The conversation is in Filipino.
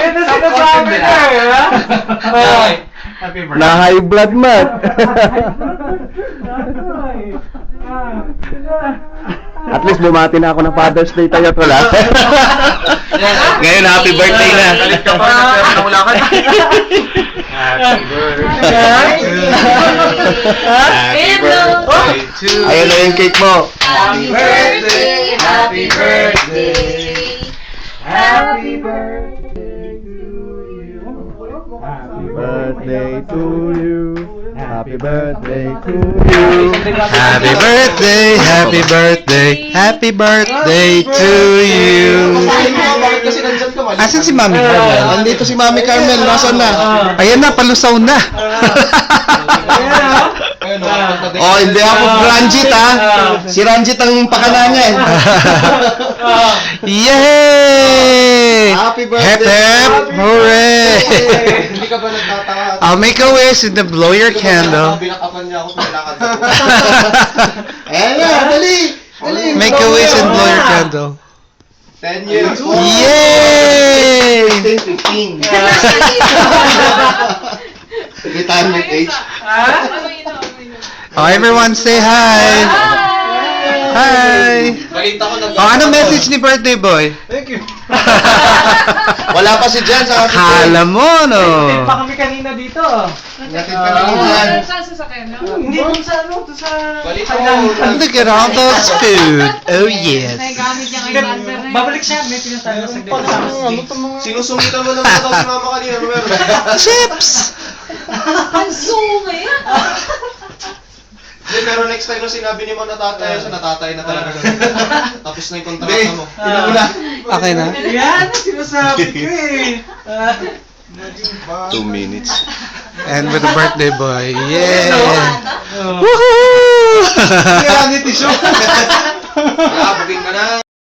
Ito sinasabi ko eh. Happy birthday. Na high blood man. At least bumati na ako ng Father's Day tayo tol ha. Ngayon happy birthday na. Galit ka pa na pero wala ka na. Happy birthday. Happy birthday to you. Ayun na yung cake mo. Happy birthday. Happy birthday. Happy birthday to you. Happy birthday to you. Happy birthday to you. Happy birthday, happy birthday, happy birthday to you. Bakit kasi nandyan ka? Asan si Mami Carmel? Nandito si Mami Carmel, nasaan na? Ayan na, palusaw na. Oh, hindi ako Ranjit ha. Si Ranjit ang pakana niya eh. Yay! Happy birthday. Hep hep, hooray! Hindi ka ba nagtataka? I'll make a wish and then blow your candle. Binakapan niya ako sa lakad ko. Ayan na, dali. Dali. Make a wish and blow your candle. 10 years. Yay! 15. Retirement age. Oh, everyone say hi. Hi. Balita ko nag- Oh, ano message ni birthday boy? Thank you. Wala pa si Jan sa Akala mo, no? Pa kami kanina dito. Natin ka na naman. Saan sasakyan? Hindi dun sa ano, dun sa... Balita ko. Look at all those food. Oh, yes. Naigamit niya kay Master na yun. Babalik siya, may pinatalo sa Sinusungitan mo naman daw si mama kanina. Ano meron? Chips! Ang sungay! Hindi, pero next time na sinabi ni mo natatay, so natatay na talaga. Tapos na yung kontrata mo. Okay na? Yan, sinasabi ko eh. 2 minutes. And with the birthday boy. Yeah! Oh. Woohoo! Reality show! Kaya, booking ka na.